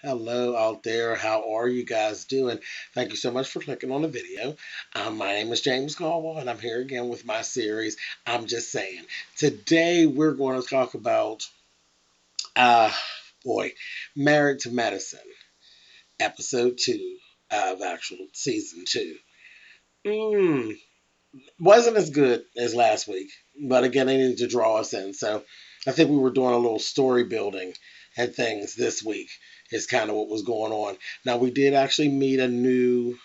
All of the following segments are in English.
Hello out there. How are you guys doing? Thank you so much for clicking on the video. My name is James Caldwell, and I'm here again with my series. I'm just saying. Today we're going to talk about, uh, boy, Married to Medicine, episode 2 of actual season 2. Mm, wasn't as good as last week, but again, they needed to draw us in. So I think we were doing a little story building and things this week is kind of what was going on. Now we did actually meet a new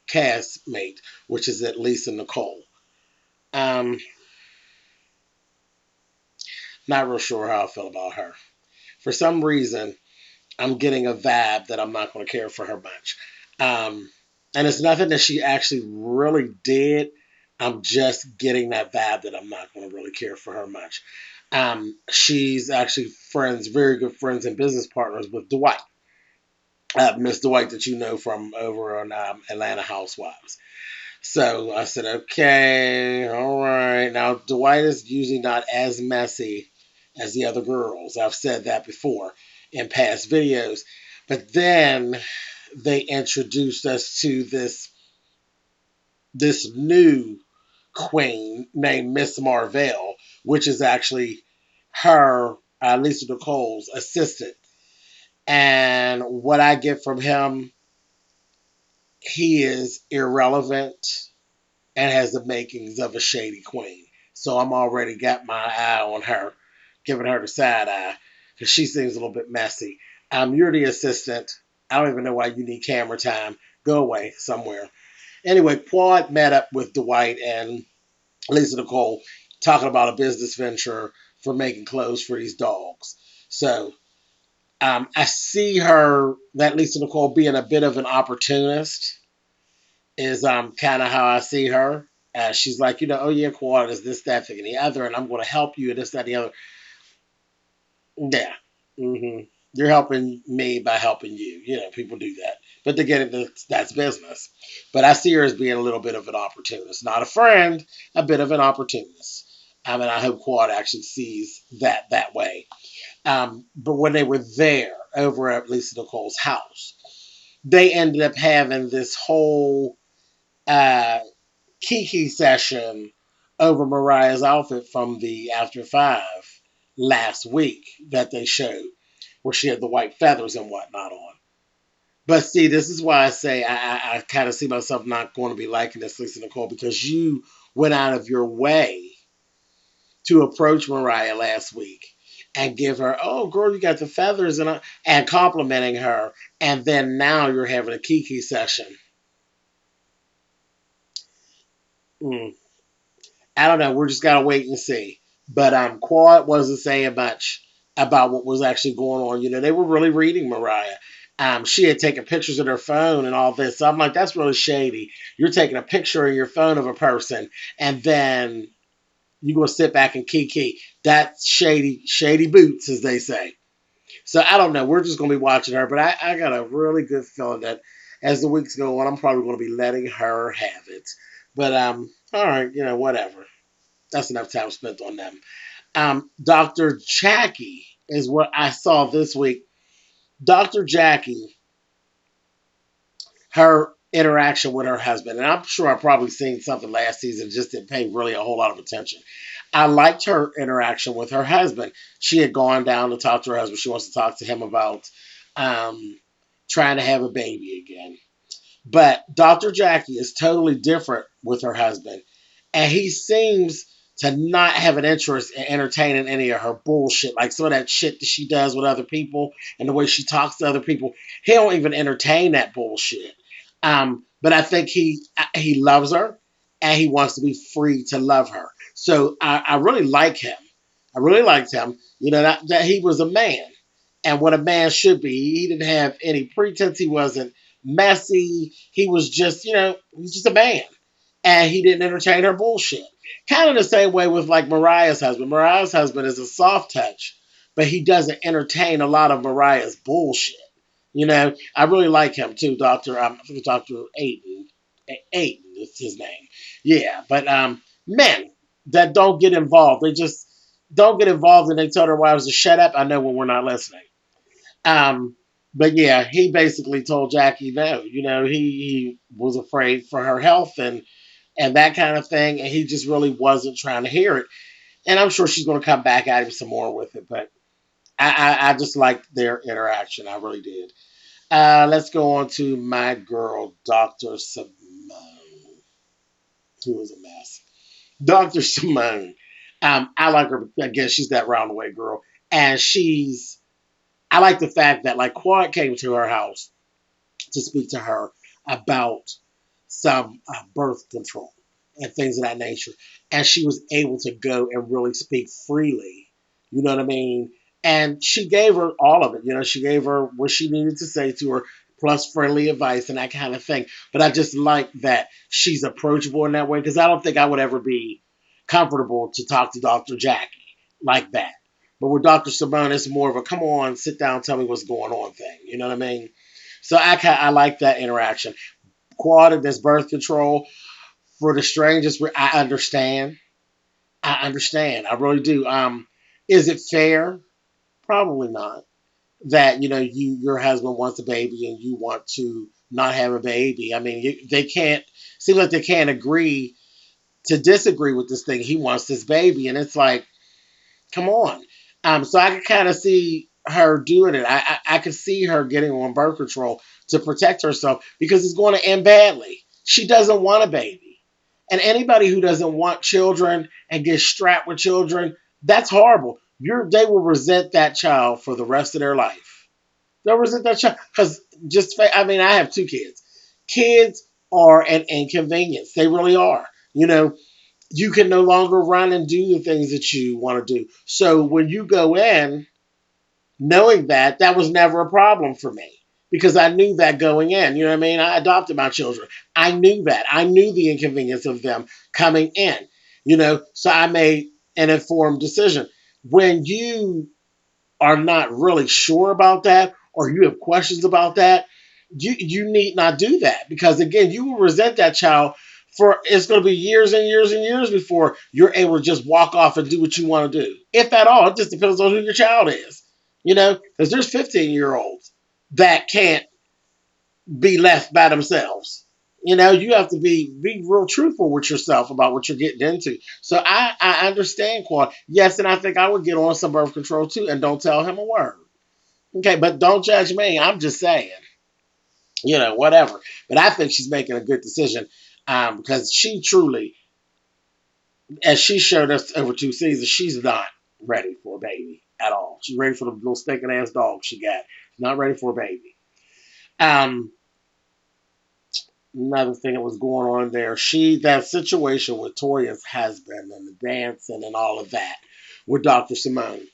castmate, which is at Lisa Nicole. Um, Not real sure how I feel about her. For some reason, I'm getting a vibe that I'm not going to care for her much. Um, and it's nothing that she actually really did. I'm just getting that vibe that I'm not going to really care for her much. She's actually friends, very good friends and business partners with Dwight, Miss Dwight that you know from over on Atlanta Housewives. So I said, okay, all right. Now Dwight is usually not as messy as the other girls. I've said that before in past videos. But then they introduced us to this new queen named Miss Marvell, which is actually her, Lisa Nicole's assistant. And what I get from him, he is irrelevant and has the makings of a shady queen. So I'm already got my eye on her, giving her the side eye because she seems a little bit messy. You're the assistant. I don't even know why you need camera time. Go away somewhere. Anyway, Quad met up with Dwight and Lisa Nicole talking about a business venture for making clothes for these dogs. So I see her, that Lisa Nicole, being a bit of an opportunist is kind of how I see her. She's like, oh yeah, Quad is this, that, thing, and the other, and I'm going to help you, and this, that, and the other. Yeah. You're helping me by helping you. People do that. But again, that's business. But I see her as being a little bit of an opportunist. Not a friend, a bit of an opportunist. I hope Quad actually sees that way. But when they were there over at Lisa Nicole's house, they ended up having this whole uh, Kiki session over Mariah's outfit from the After Five last week that they showed, where she had the white feathers and whatnot on. But see, this is why I say I kind of see myself not going to be liking this, Lisa Nicole, because you went out of your way to approach Mariah last week and give her, oh girl, you got the feathers and complimenting her, and then now you're having a Kiki session. Mm. I don't know. We're just gotta wait and see. But Quad wasn't saying much about what was actually going on. They were really reading Mariah. She had taken pictures of her phone and all this. So I'm like, that's really shady. You're taking a picture of your phone of a person, and then you gonna sit back and kiki. That's shady, shady boots, as they say. So I don't know. We're just gonna be watching her, but I got a really good feeling that as the weeks go on, I'm probably gonna be letting her have it. But all right, whatever. That's enough time spent on them. Dr. Jackie is what I saw this week. Dr. Jackie, her interaction with her husband, and I'm sure I probably seen something last season, just didn't pay really a whole lot of attention. I liked her interaction with her husband. She had gone down to talk to her husband. She wants to talk to him about um, trying to have a baby again. But Dr. Jackie is totally different with her husband. And he seems to not have an interest in entertaining any of her bullshit. Like some of that shit that she does with other people and the way she talks to other people. He don't even entertain that bullshit. But I think he loves her and he wants to be free to love her. So I really like him. I really liked him. That he was a man and what a man should be. He didn't have any pretense. He wasn't messy. He was just, he was just a man. And he didn't entertain her bullshit. Kind of the same way with like Mariah's husband. Mariah's husband is a soft touch, but he doesn't entertain a lot of Mariah's bullshit. I really like him too, Dr. Aiden. Aiden is his name. Yeah, but men that don't get involved, they just don't get involved and they tell their wives to shut up. I know when we're not listening. Um, But yeah, he basically told Jackie no. He was afraid for her health and that kind of thing, and he just really wasn't trying to hear it. And I'm sure she's going to come back at him some more with it, but I just liked their interaction. I really did. Let's go on to my girl, Dr. Simone, who was a mess. Dr. Simone. I like her. I guess she's that roundaway girl. And I like the fact that like Quad came to her house to speak to her about some birth control and things of that nature. And she was able to go and really speak freely. You know what I mean? And she gave her all of it. She gave her what she needed to say to her, plus friendly advice and that kind of thing. But I just like that she's approachable in that way because I don't think I would ever be comfortable to talk to Dr. Jackie like that. But with Dr. Simone, it's more of a come on, sit down, tell me what's going on thing. You know what I mean? So I like that interaction. Quad and this birth control for the strangest. I understand. I understand. I really do. Is it fair? Probably not. That your husband wants a baby and you want to not have a baby. I mean, they can't. Seems like they can't agree to disagree with this thing. He wants this baby, and it's like, come on. So I could kind of see her doing it. I could see her getting on birth control to protect herself because it's going to end badly. She doesn't want a baby. And anybody who doesn't want children and gets strapped with children, that's horrible. They will resent that child for the rest of their life. They'll resent that child because I mean, I have two kids. Kids are an inconvenience. They really are. You can no longer run and do the things that you want to do. So when you go in, knowing that was never a problem for me because I knew that going in. You know what I mean? I adopted my children. I knew that. I knew the inconvenience of them coming in. So I made an informed decision. When you are not really sure about that or you have questions about that, you need not do that because again, you will resent that child for it's going to be years and years and years before you're able to just walk off and do what you want to do. If at all, it just depends on who your child is. Because there's 15-year-olds that can't be left by themselves. You have to be real truthful with yourself about what you're getting into. So I understand Quad. Yes, and I think I would get on some birth control too and don't tell him a word. Okay, but don't judge me. I'm just saying, whatever. But I think she's making a good decision because she truly, as she showed us over 2 seasons, she's not ready for a baby at all. She's ready for the little stinking ass dog she got. She's not ready for a baby. Um, Another thing that was going on there, that situation with Toya's husband and the dancing and all of that with Dr. Simone.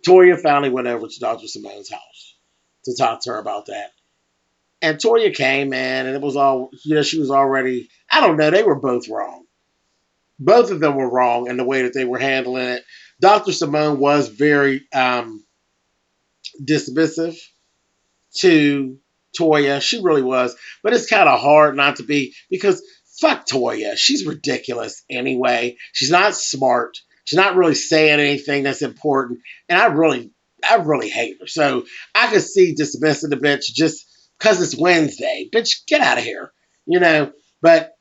Toya finally went over to Dr. Simone's house to talk to her about that. And Toya came in, and it was all, she was already, I don't know, they were both wrong. Both of them were wrong in the way that they were handling it. Dr. Simone was very dismissive to Toya. She really was. But it's kind of hard not to be because fuck Toya. She's ridiculous anyway. She's not smart. She's not really saying anything that's important. And I really hate her. So I could see dismissing the bitch just because it's Wednesday. Bitch, get out of here. But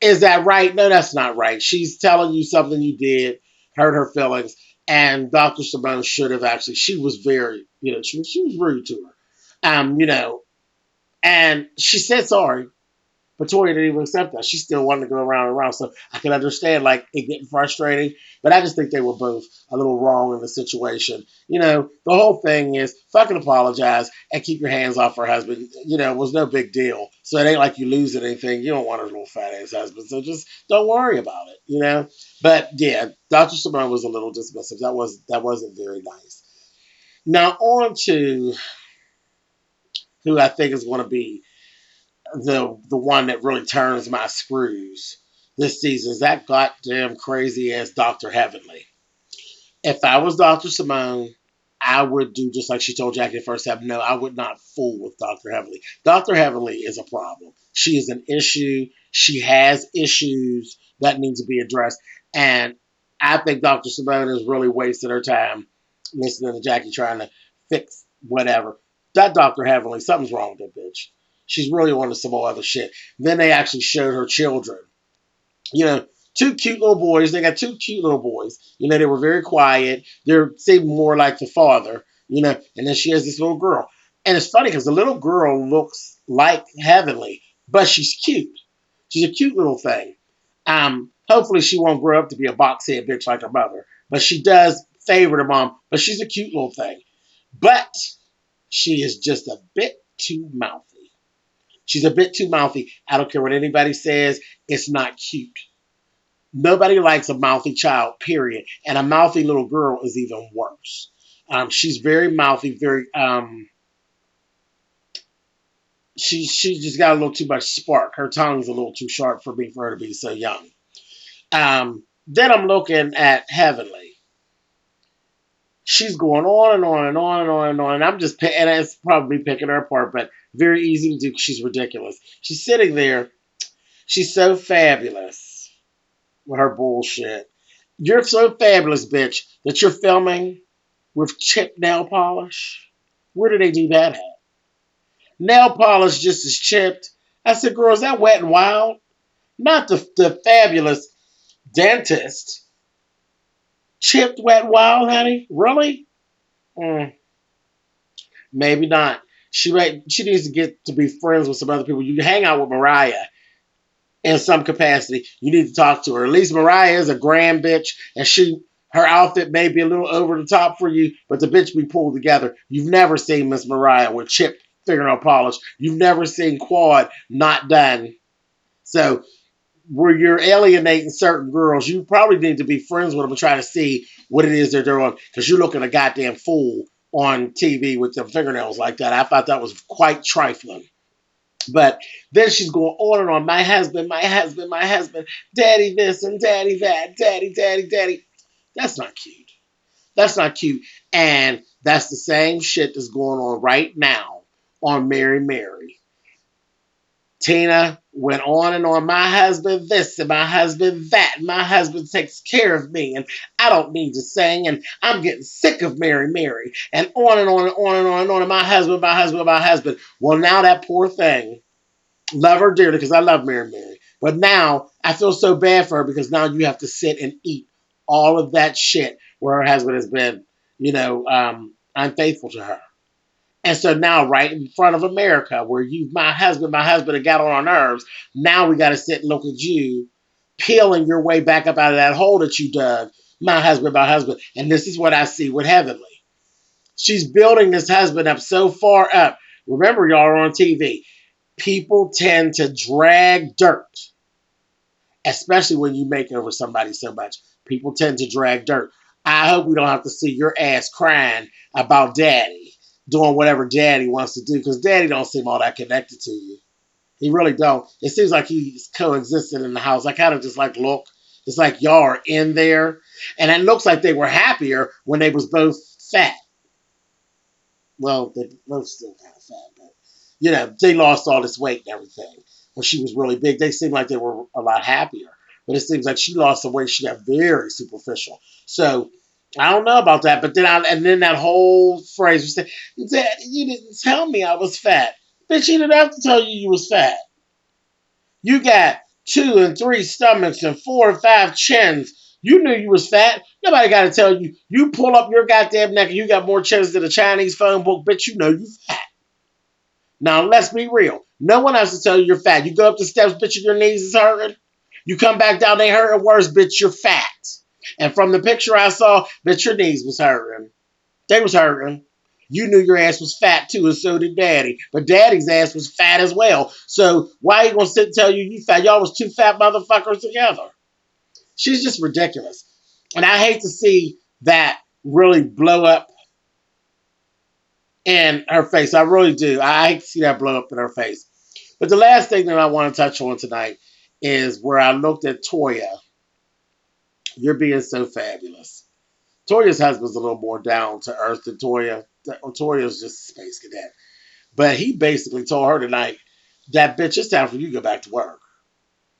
is that right? No, that's not right. She's telling you something you did, hurt her feelings, and Dr. Simone should have actually. She was very, she was rude to her, and she said sorry, but Tori didn't even accept that. She still wanted to go around and around. So I can understand like it getting frustrating, but I just think they were both a little wrong in the situation. The whole thing is fucking apologize and keep your hands off her husband. It was no big deal. So it ain't like you losing anything. You don't want her little fat ass husband. So just don't worry about it. But yeah, Dr. Simone was a little dismissive. That wasn't very nice. Now on to who I think is going to be the one that really turns my screws this season is that goddamn crazy ass Dr. Heavenly. If I was Dr. Simone, I would do just like she told Jackie the first time. No, I would not fool with Dr. Heavenly. Dr. Heavenly is a problem. She is an issue. She has issues that need to be addressed. And I think Dr. Simone has really wasted her time listening to Jackie trying to fix whatever. That Dr. Heavenly, something's wrong with that bitch. She's really on to some more other shit. Then they actually showed her children. You know, two cute little boys. They got two cute little boys. You know, they were very quiet. They seemed more like the father, you know, and then she has this little girl. And it's funny because the little girl looks like Heavenly, but she's cute. She's a cute little thing. Hopefully she won't grow up to be a boxhead bitch like her mother. But she does favor her mom, but she's a cute little thing. But she is just a bit too mouthy. She's a bit too mouthy. I don't care what anybody says. It's not cute. Nobody likes a mouthy child, period. And a mouthy little girl is even worse. She's very mouthy, very she just got a little too much spark. Her tongue's a little too sharp for me for her to be so young. Then I'm looking at Heavenly. She's going on and on and on and on and on. And I'm just, and it's probably picking her apart, but very easy to do because she's ridiculous. She's sitting there. She's so fabulous with her bullshit. You're so fabulous, bitch, that you're filming with chipped nail polish. Where do they do that at? Nail polish just as chipped. I said, girl, is that Wet and Wild? Not the fabulous dentist. Chipped Wet and Wild, honey? Really? Maybe not. She needs to get to be friends with some other people. You can hang out with Mariah in some capacity. You need to talk to her. At least Mariah is a grand bitch, and her outfit may be a little over the top for you, but the bitch be pulled together. You've never seen Miss Mariah with chipped fingernail polish. You've never seen Quad not done. So where you're alienating certain girls, you probably need to be friends with them and try to see what it is they're doing, because you're looking a goddamn fool on TV with them fingernails like that. I thought that was quite trifling. But then she's going on and on. My husband, my husband, my husband. Daddy this and daddy that. Daddy, daddy, daddy. That's not cute. That's not cute. And that's the same shit that's going on right now on Mary Mary. Tina went on and on. My husband this and my husband that. My husband takes care of me and I don't need to sing and I'm getting sick of Mary Mary. And on and on and on and on and on. And my husband, my husband, my husband. Well, now that poor thing, love her dearly because I love Mary Mary. But now I feel so bad for her because now you have to sit and eat all of that shit where her husband has been, unfaithful to her. And so now, right in front of America, where my husband, have got on our nerves, now we got to sit and look at you peeling your way back up out of that hole that you dug, my husband. And this is what I see with Heavenly. She's building this husband up so far up. Remember, y'all are on TV. People tend to drag dirt, especially when you make over somebody so much. People tend to drag dirt. I hope we don't have to see your ass crying about daddy, doing whatever daddy wants to do, because daddy don't seem all that connected to you. He really don't. It seems like he's coexisting in the house. I kind of just look. It's like y'all are in there. And it looks like they were happier when they was both fat. Well, they both still kind of fat, but, they lost all this weight and everything. When she was really big, they seemed like they were a lot happier. But it seems like she lost some weight. She got very superficial. So, I don't know about that, but then that whole phrase was saying, Dad, you didn't tell me I was fat. Bitch, he didn't have to tell you was fat. You got 2 and 3 stomachs and 4 and 5 chins. You knew you was fat. Nobody got to tell you. You pull up your goddamn neck and you got more chins than a Chinese phone book. Bitch, you know you fat. Now, let's be real. No one has to tell you you're fat. You go up the steps, bitch, and your knees is hurting. You come back down, they hurting worse, bitch, you're fat. And from the picture I saw, bitch, your knees was hurting. They was hurting. You knew your ass was fat too, and so did daddy. But daddy's ass was fat as well. So why are you going to sit and tell you fat? Y'all was 2 fat motherfuckers together. She's just ridiculous. And I hate to see that really blow up in her face. I really do. I hate to see that blow up in her face. But the last thing that I want to touch on tonight is where I looked at Toya. You're being so fabulous. Toya's husband's a little more down to earth than Toya. Toya's just a space cadet. But he basically told her tonight, that bitch, it's time for you to go back to work.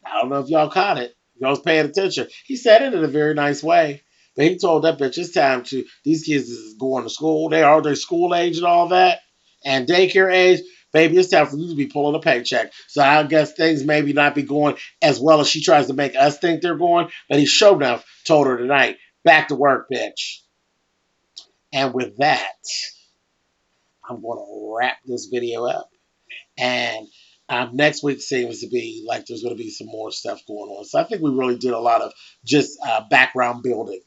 I don't know if y'all caught it. Y'all was paying attention. He said it in a very nice way. But he told that bitch, it's time to, these kids is going to school. They are their school age and all that. And daycare age, baby, it's time for you to be pulling a paycheck. So I guess things maybe not be going as well as she tries to make us think they're going. But he sure enough told her tonight, back to work, bitch. And with that, I'm going to wrap this video up. And next week seems to be like there's going to be some more stuff going on. So I think we really did a lot of just background building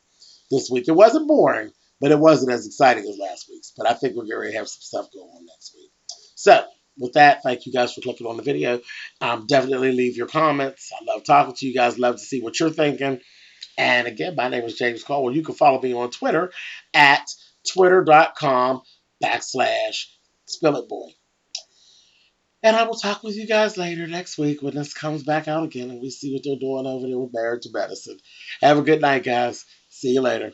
this week. It wasn't boring, but it wasn't as exciting as last week's. But I think we're going to have some stuff going on next week. So with that, thank you guys for clicking on the video. Definitely leave your comments. I love talking to you guys. Love to see what you're thinking. And again, my name is James Caldwell. You can follow me on Twitter at twitter.com/spillitboy. And I will talk with you guys later next week when this comes back out again and we see what they're doing over there with Marriage to Medicine. Have a good night, guys. See you later.